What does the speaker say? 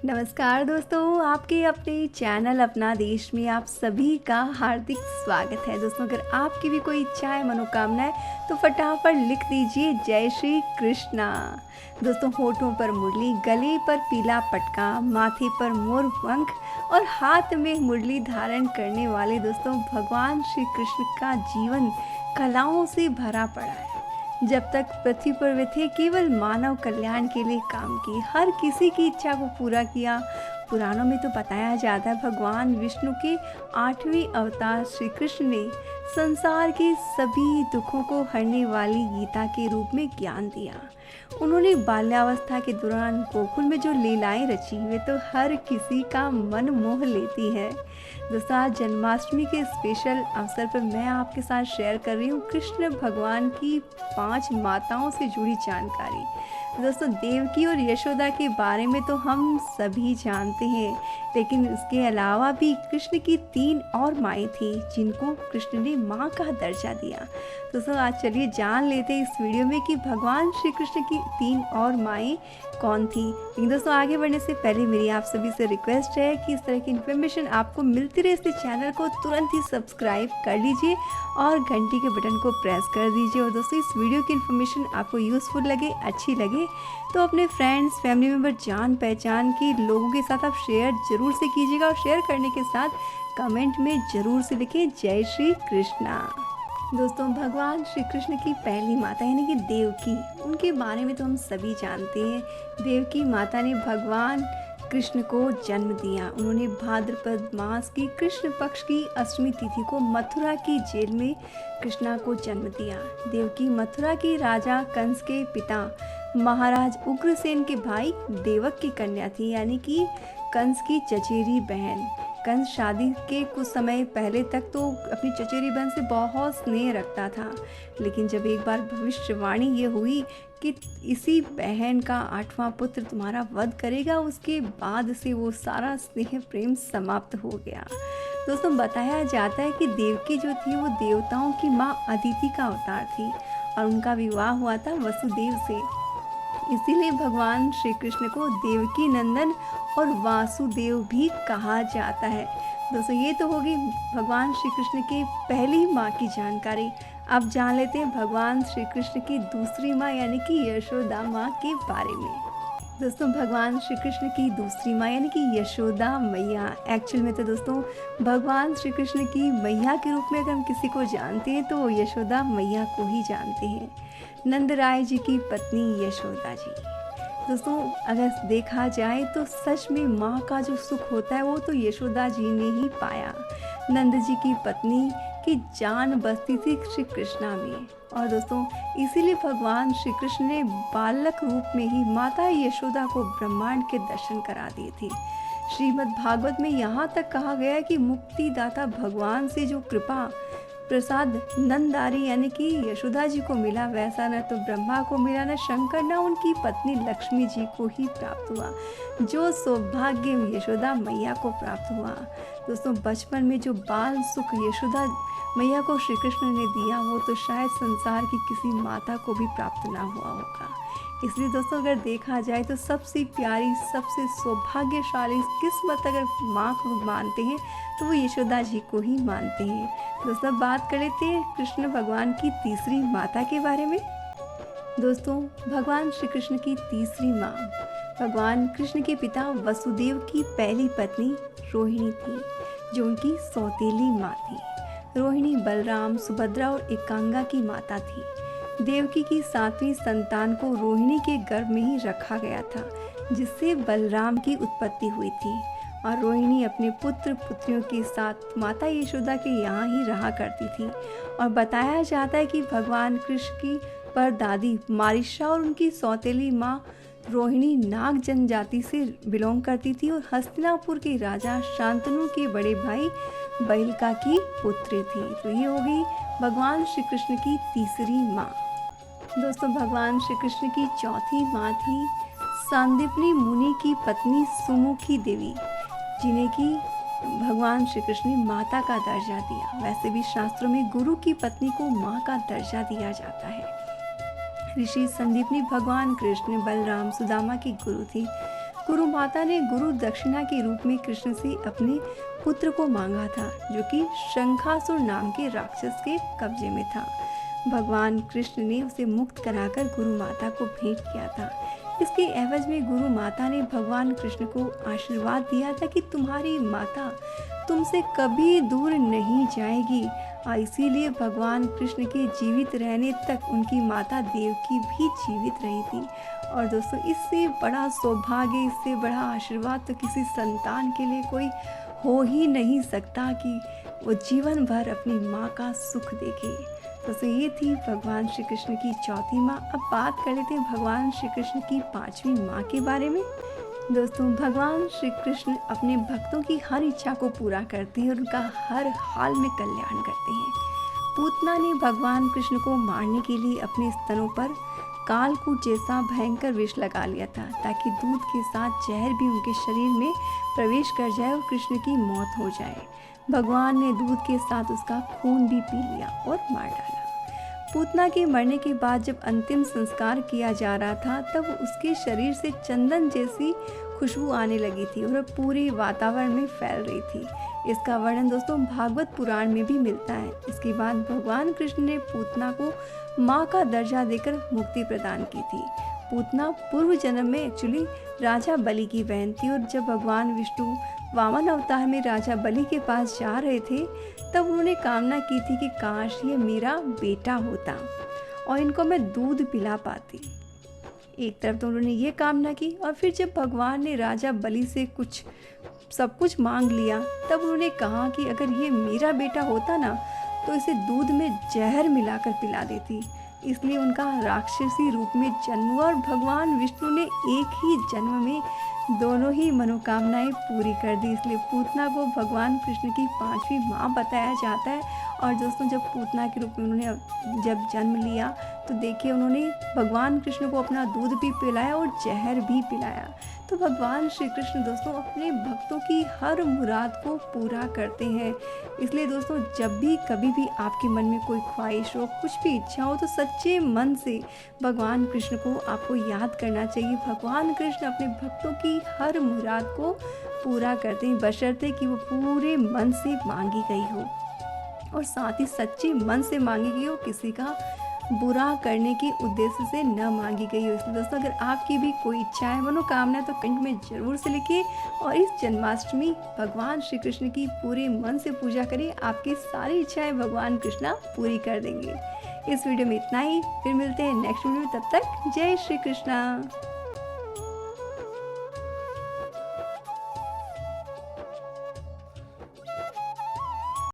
नमस्कार दोस्तों, आपके अपने चैनल अपना देश में आप सभी का हार्दिक स्वागत है। दोस्तों, अगर आपकी भी कोई इच्छा है, मनोकामना है तो फटाफट लिख दीजिए जय श्री कृष्णा। दोस्तों, होठों पर मुरली, गले पर पीला पटका, माथे पर मोर पंख और हाथ में मुरली धारण करने वाले दोस्तों भगवान श्री कृष्ण का जीवन कलाओं से भरा पड़ा है। जब तक पृथ्वी पर वे थे, केवल मानव कल्याण के लिए काम किए, हर किसी की इच्छा को पूरा किया। पुराणों में तो बताया जाता है भगवान विष्णु के 8वें अवतार श्री कृष्ण ने संसार के सभी दुखों को हरने वाली गीता के रूप में ज्ञान दिया। उन्होंने बाल्यावस्था के दौरान गोकुल में जो लीलाएं रची, वे तो हर किसी का मन मोह लेती है। दोस्तों, आज जन्माष्टमी के स्पेशल अवसर पर मैं आपके साथ शेयर कर रही हूँ कृष्ण भगवान की 5 माताओं से जुड़ी जानकारी। दोस्तों, देवकी और यशोदा के बारे में तो हम सभी जानते हैं, लेकिन इसके अलावा भी कृष्ण की 3 और माएँ थीं जिनको कृष्ण ने माँ का दर्जा दिया। दोस्तों, आज चलिए जान लेते हैं इस वीडियो में कि भगवान श्री कृष्ण की 3 और माएँ कौन थी। लेकिन दोस्तों, आगे बढ़ने से पहले मेरी आप सभी से रिक्वेस्ट है कि इस तरह की इन्फॉर्मेशन आपको मिलती रहे, इसलिए चैनल को तुरंत ही सब्सक्राइब कर लीजिए और घंटी के बटन को प्रेस कर दीजिए। और दोस्तों, इस वीडियो की इन्फॉर्मेशन आपको यूज़फुल लगे, अच्छी लगे तो अपने फ्रेंड्स, फैमिली मेम्बर, जान पहचान के लोगों के साथ आप शेयर ज़रूर से कीजिएगा और शेयर करने के साथ कमेंट में ज़रूर से लिखें जय श्री कृष्णा। दोस्तों, भगवान श्री कृष्ण की पहली माता यानी कि देवकी, उनके बारे में तो हम सभी जानते हैं। देवकी माता ने भगवान कृष्ण को जन्म दिया। उन्होंने भाद्रपद मास की कृष्ण पक्ष की अष्टमी तिथि को मथुरा की जेल में कृष्णा को जन्म दिया। देवकी मथुरा की राजा कंस के पिता महाराज उग्रसेन के भाई देवक की कन्या थी, यानी कि कंस की चचेरी बहन। कंस शादी के कुछ समय पहले तक तो अपनी चचेरी बहन से बहुत स्नेह रखता था, लेकिन जब एक बार भविष्यवाणी ये हुई कि इसी बहन का 8वां पुत्र तुम्हारा वध करेगा, उसके बाद से वो सारा स्नेह प्रेम समाप्त हो गया। दोस्तों, बताया जाता है कि देवकी जो थी वो देवताओं की माँ अदिति का अवतार थी और उनका विवाह हुआ था वसुदेव से। इसीलिए भगवान श्री कृष्ण को देवकी नंदन और वासुदेव भी कहा जाता है। दोस्तों, ये तो होगी भगवान श्री कृष्ण की पहली माँ की जानकारी। अब जान लेते हैं भगवान श्री कृष्ण की दूसरी माँ यानी कि यशोदा माँ के बारे में। दोस्तों, भगवान श्री कृष्ण की दूसरी माँ यानी कि यशोदा मैया, एक्चुअल में तो दोस्तों भगवान श्री कृष्ण की मैया के रूप में अगर हम किसी को जानते हैं तो यशोदा मैया को ही जानते हैं। नंदराय जी की पत्नी यशोदा जी। दोस्तों, अगर देखा जाए तो सच में माँ का जो सुख होता है वो तो यशोदा जी ने ही पाया। नंद जी की पत्नी की जान बसती थी श्री कृष्णा में, और दोस्तों इसीलिए भगवान श्री कृष्ण ने बालक रूप में ही माता यशोदा को ब्रह्मांड के दर्शन करा दिए थे। श्रीमद् भागवत में यहाँ तक कहा गया है कि मुक्तिदाता भगवान से जो कृपा प्रसाद नंदारी यानी कि यशोदा जी को मिला, वैसा न तो ब्रह्मा को मिला, न शंकर, न उनकी पत्नी लक्ष्मी जी को ही प्राप्त हुआ। जो सौभाग्य यशोदा मैया को प्राप्त हुआ। दोस्तों, बचपन में जो बाल सुख यशोदा मैया को श्री कृष्ण ने दिया, वो तो शायद संसार की किसी माता को भी प्राप्त ना हुआ होगा। इसलिए दोस्तों, अगर देखा जाए तो सबसे प्यारी, सबसे सौभाग्यशाली किस्मत अगर माँ को मानते हैं तो वो यशोदा जी को ही मानते हैं। दोस्तों, बात कर लेते हैं कृष्ण भगवान की तीसरी माता के बारे में। दोस्तों, भगवान श्री कृष्ण की तीसरी माँ भगवान कृष्ण के पिता वसुदेव की पहली पत्नी रोहिणी थी, जो उनकी सौतेली माँ थी। रोहिणी बलराम, सुभद्रा और एकांगा की माता थी। देवकी की 7वीं संतान को रोहिणी के गर्भ में ही रखा गया था, जिससे बलराम की उत्पत्ति हुई थी, और रोहिणी अपने पुत्र पुत्रियों के साथ माता यशोदा के यहाँ ही रहा करती थी। और बताया जाता है कि भगवान कृष्ण की परदादी मारिशा और उनकी सौतेली माँ रोहिणी नाग जनजाति से बिलोंग करती थी और हस्तिनापुर के राजा शांतनु के बड़े भाई बलिका की पुत्री थी। तो ये हो गई भगवान श्री कृष्ण की तीसरी माँ। दोस्तों, भगवान श्री कृष्ण की चौथी माँ थी सांदीपनी मुनि की पत्नी सुमुखी देवी, जिन्हें कि भगवान श्री कृष्ण ने माता का दर्जा दिया। वैसे भी शास्त्रों में गुरु की पत्नी को माँ का दर्जा दिया जाता है। ऋषि संदीपनी भगवान कृष्ण, बलराम, सुदामा की गुरु थी। गुरु माता ने गुरु दक्षिणा के रूप में कृष्ण से अपने पुत्र को मांगा था, जो कि शंखासुर नाम के राक्षस के कब्जे में था। भगवान कृष्ण ने उसे मुक्त कराकर गुरु माता को भेंट किया था। इसके एवज में गुरु माता ने भगवान कृष्ण को आशीर्वाद दिया था कि तुम्हारी माता तुमसे कभी दूर नहीं जाएगी। इसीलिए भगवान कृष्ण के जीवित रहने तक उनकी माता देवकी भी जीवित रही थी। और दोस्तों, इससे बड़ा सौभाग्य, इससे बड़ा आशीर्वाद तो किसी संतान के लिए कोई हो ही नहीं सकता कि वो जीवन भर अपनी माँ का सुख देखे। दोस्तों, ये थी भगवान श्री कृष्ण की चौथी माँ। अब बात कर लेते हैं भगवान श्री कृष्ण की पांचवी माँ के बारे में। दोस्तों, भगवान श्री कृष्ण अपने भक्तों की हर इच्छा को पूरा करते हैं और उनका हर हाल में कल्याण करते हैं। पूतना ने भगवान कृष्ण को मारने के लिए अपने स्तनों पर कालकूट जैसा भयंकर विष लगा लिया था, ताकि दूध के साथ जहर भी उनके शरीर में प्रवेश कर जाए और कृष्ण की मौत हो जाए। भगवान ने दूध के साथ उसका खून भी पी लिया और मार डाला। पूतना के मरने के बाद जब अंतिम संस्कार किया जा रहा था, तब उसके शरीर से चंदन जैसी खुशबू आने लगी थी और पूरे वातावरण में फैल रही थी। इसका वर्णन दोस्तों भागवत पुराण में भी मिलता है। इसके बाद भगवान कृष्ण ने पूतना को माँ का दर्जा देकर मुक्ति प्रदान की थी। पूतना पूर्व जन्म में एक्चुअली राजा बलि की बहन थी, और जब भगवान विष्णु वामन अवतार में राजा बलि के पास जा रहे थे, तब उन्होंने कामना की थी कि काश ये मेरा बेटा होता और इनको मैं दूध पिला पाती। एक तरफ तो उन्होंने ये कामना की, और फिर जब भगवान ने राजा बलि से सब कुछ मांग लिया, तब उन्होंने कहा कि अगर ये मेरा बेटा होता ना, तो इसे दूध में जहर मिलाकर पिला देती। इसलिए उनका राक्षसी रूप में जन्म हुआ और भगवान विष्णु ने एक ही जन्म में दोनों ही मनोकामनाएं पूरी कर दी। इसलिए पूतना को भगवान कृष्ण की पांचवी माँ बताया जाता है। और दोस्तों, जब पूतना के रूप में उन्होंने जब जन्म लिया, तो देखिए उन्होंने भगवान कृष्ण को अपना दूध भी पिलाया और जहर भी पिलाया। तो भगवान श्री कृष्ण दोस्तों अपने भक्तों की हर मुराद को पूरा करते हैं। इसलिए दोस्तों, जब भी कभी भी आपके मन में कोई ख्वाहिश हो, कुछ भी इच्छा हो, तो सच्चे मन से भगवान कृष्ण को आपको याद करना चाहिए। भगवान कृष्ण अपने भक्तों की हर मुराद को पूरा करते हैं, बशर्ते कि वो पूरे मन से मांगी गई हो और साथ ही सच्चे मन से मांगी गई हो, किसी का बुरा करने के उद्देश्य से न मांगी गई हो। इसलिए दोस्तों, अगर आपकी भी कोई इच्छा है, मनोकामना, तो कमेंट में ज़रूर से लिखिए और इस जन्माष्टमी भगवान श्री कृष्ण की पूरे मन से पूजा करिए। आपकी सारी इच्छाएं भगवान कृष्णा पूरी कर देंगे। इस वीडियो में इतना ही, फिर मिलते हैं नेक्स्ट वीडियो में। तब तक जय श्री कृष्णा।